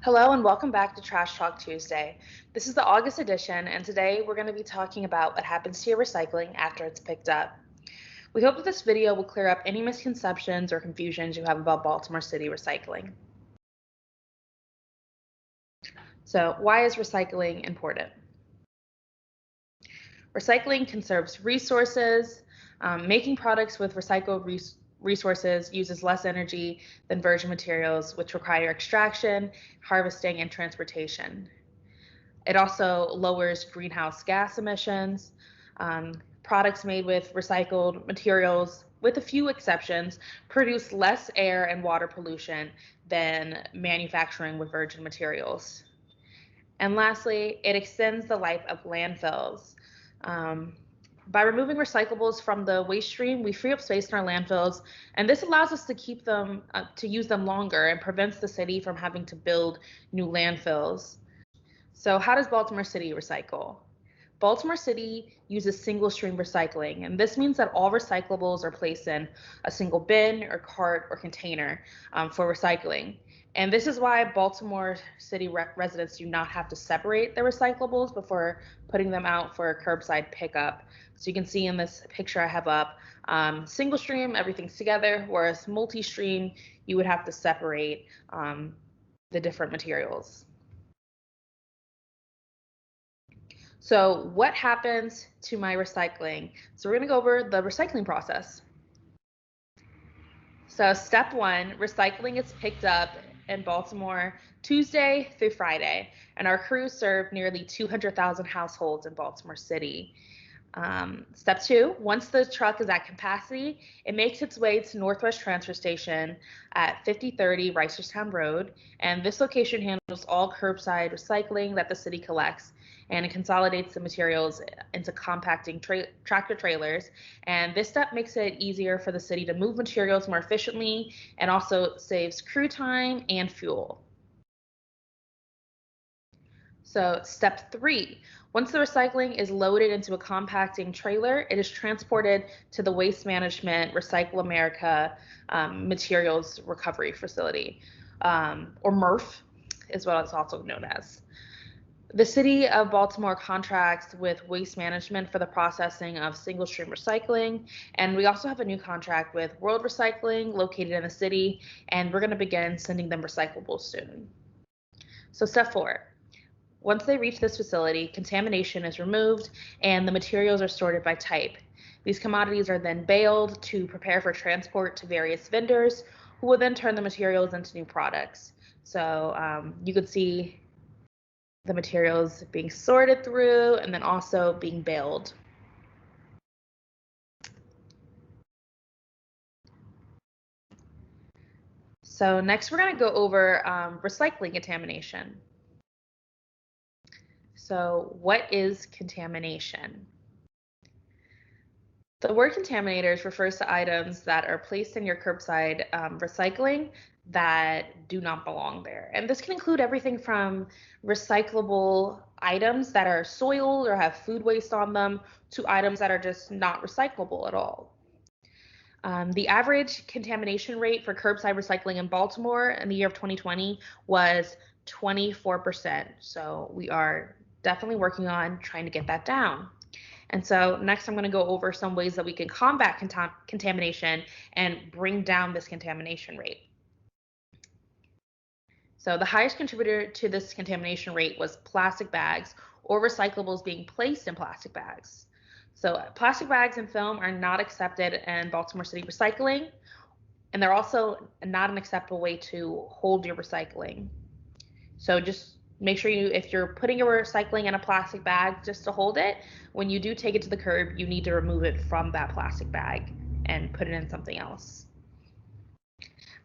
Hello and welcome back to Trash Talk Tuesday. This is the August edition, and today we're going to be talking about what happens to your recycling after it's picked up. We hope that this video will clear up any misconceptions or confusions you have about Baltimore City recycling. So, why is recycling important? Recycling conserves resources. Making products with recycled resources uses less energy than virgin materials, which require extraction, harvesting, and transportation. It also lowers greenhouse gas emissions. Products made with recycled materials, with a few exceptions, produce less air and water pollution than manufacturing with virgin materials. And lastly, it extends the life of landfills. By removing recyclables from the waste stream, we free up space in our landfills, and this allows us to keep them, to use them longer, and prevents the city from having to build new landfills. So how does Baltimore City recycle? Baltimore City uses single stream recycling, and this means that all recyclables are placed in a single bin or cart or container for recycling. And this is why Baltimore City residents do not have to separate their recyclables before putting them out for curbside pickup. So you can see in this picture I have up, single stream, everything's together, whereas multi-stream, you would have to separate the different materials. So what happens to my recycling? So we're going to go over the recycling process. So step one, recycling is picked up in Baltimore Tuesday through Friday, and our crews serve nearly 200,000 households in Baltimore City. Step two, once the truck is at capacity, it makes its way to Northwest Transfer Station at 5030 Reisterstown Road, and this location handles all curbside recycling that the city collects, and it consolidates the materials into compacting tractor trailers. And this step makes it easier for the city to move materials more efficiently and also saves crew time and fuel. So step three, once the recycling is loaded into a compacting trailer, it is transported to the Waste Management Recycle America Materials Recovery Facility, or MRF is what it's also known as. The City of Baltimore contracts with Waste Management for the processing of single stream recycling, and we also have a new contract with World Recycling located in the city, and we're going to begin sending them recyclables soon. So step four. Once they reach this facility, contamination is removed and the materials are sorted by type. These commodities are then baled to prepare for transport to various vendors who will then turn the materials into new products. So you could see the materials being sorted through and then also being baled. So next we're going to go over recycling contamination. So what is contamination? The word contaminators refers to items that are placed in your curbside recycling that do not belong there. And this can include everything from recyclable items that are soiled or have food waste on them to items that are just not recyclable at all. The average contamination rate for curbside recycling in Baltimore in the year of 2020 was 24%. So we are definitely working on trying to get that down. And so next I'm going to go over some ways that we can combat contamination and bring down this contamination rate. So the highest contributor to this contamination rate was plastic bags or recyclables being placed in plastic bags. So plastic bags and film are not accepted in Baltimore City recycling, and they're also not an acceptable way to hold your recycling. So just make sure if you're putting your recycling in a plastic bag just to hold it, when you do take it to the curb, you need to remove it from that plastic bag and put it in something else.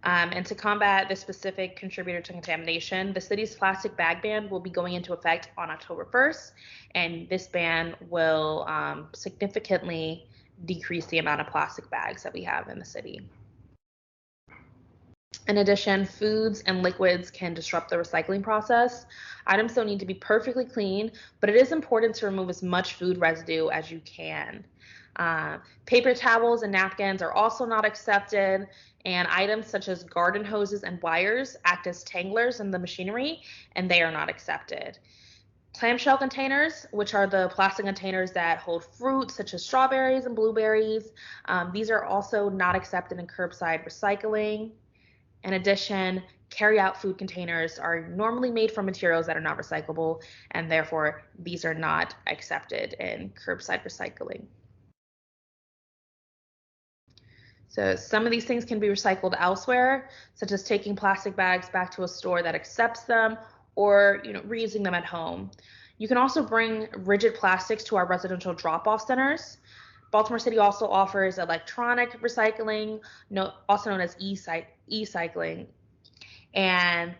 And to combat this specific contributor to contamination, the city's plastic bag ban will be going into effect on October 1st, and this ban will significantly decrease the amount of plastic bags that we have in the city. In addition, foods and liquids can disrupt the recycling process. Items don't need to be perfectly clean, but it is important to remove as much food residue as you can. Paper towels and napkins are also not accepted, and items such as garden hoses and wires act as tanglers in the machinery, and they are not accepted. Clamshell containers, which are the plastic containers that hold fruit such as strawberries and blueberries, these are also not accepted in curbside recycling. In addition, carry-out food containers are normally made from materials that are not recyclable, and therefore these are not accepted in curbside recycling. So some of these things can be recycled elsewhere, such as taking plastic bags back to a store that accepts them, or reusing them at home. You can also bring rigid plastics to our residential drop-off centers. Baltimore City also offers electronic recycling, also known as e-cycling. And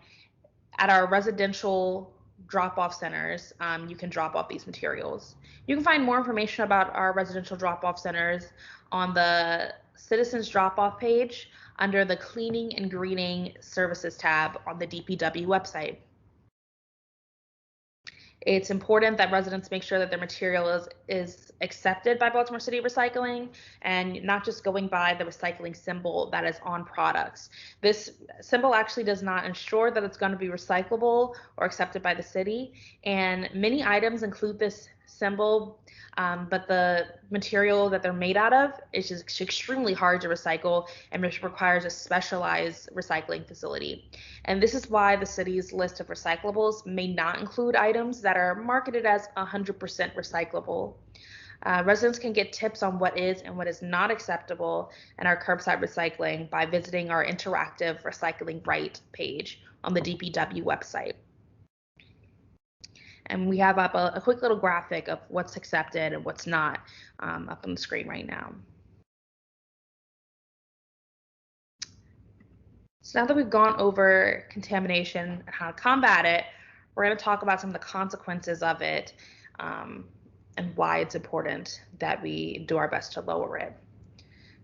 at our residential drop-off centers, you can drop off these materials. You can find more information about our residential drop-off centers on the Citizens Drop-Off page under the Cleaning and Greening Services tab on the DPW website. It's important that residents make sure that their material is accepted by Baltimore City Recycling and not just going by the recycling symbol that is on products. This symbol actually does not ensure that it's going to be recyclable or accepted by the city, and many items include this symbol, but the material that they're made out of is just extremely hard to recycle and requires a specialized recycling facility. And this is why the city's list of recyclables may not include items that are marketed as 100% recyclable. Residents can get tips on what is and what is not acceptable in our curbside recycling by visiting our interactive recycling right page on the DPW website. And we have up a quick little graphic of what's accepted and what's not up on the screen right now. So now that we've gone over contamination and how to combat it, we're going to talk about some of the consequences of it and why it's important that we do our best to lower it.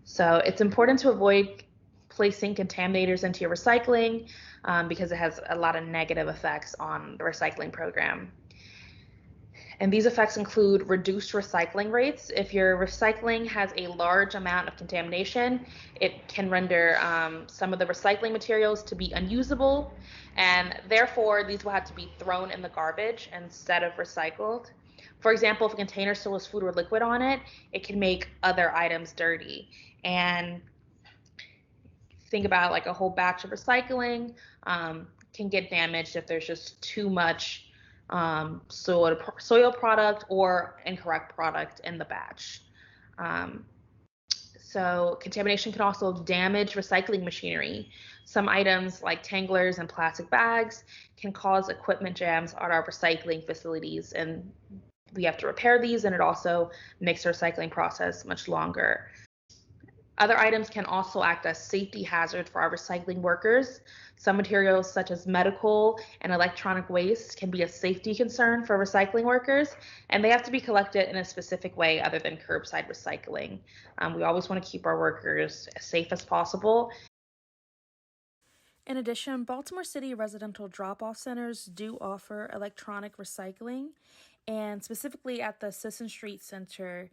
So it's important to avoid placing contaminators into your recycling because it has a lot of negative effects on the recycling program. And these effects include reduced recycling rates. If your recycling has a large amount of contamination, it can render some of the recycling materials to be unusable, and therefore these will have to be thrown in the garbage instead of recycled. For example, if a container still has food or liquid on it, it can make other items dirty. And think about like a whole batch of recycling can get damaged if there's just too much soil product or incorrect product in the batch. So contamination can also damage recycling machinery. Some items like tanglers and plastic bags can cause equipment jams at our recycling facilities, and we have to repair these, and it also makes the recycling process much longer. Other items can also act as safety hazards for our recycling workers. Some materials such as medical and electronic waste can be a safety concern for recycling workers, and they have to be collected in a specific way other than curbside recycling. We always want to keep our workers as safe as possible. In addition, Baltimore City residential drop-off centers do offer electronic recycling, and specifically at the Sisson Street Center,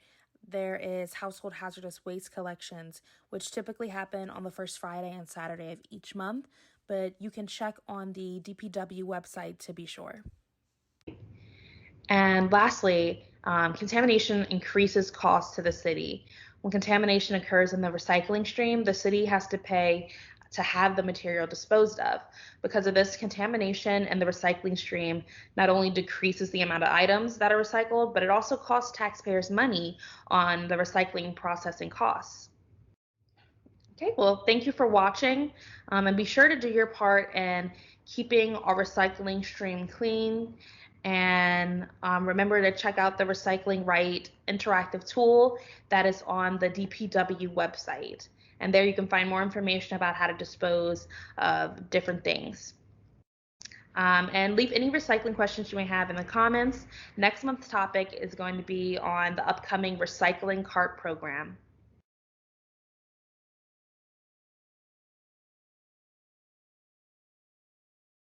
there is household hazardous waste collections, which typically happen on the first Friday and Saturday of each month, but you can check on the DPW website to be sure. And lastly, contamination increases costs to the city. When contamination occurs in the recycling stream, the city has to pay to have the material disposed of. Because of this, contamination in the recycling stream not only decreases the amount of items that are recycled, but it also costs taxpayers money on the recycling processing costs. Okay, well, thank you for watching, and be sure to do your part in keeping our recycling stream clean. And remember to check out the Recycling Right interactive tool that is on the DPW website. And there you can find more information about how to dispose of different things. And leave any recycling questions you may have in the comments. Next month's topic is going to be on the upcoming recycling cart program.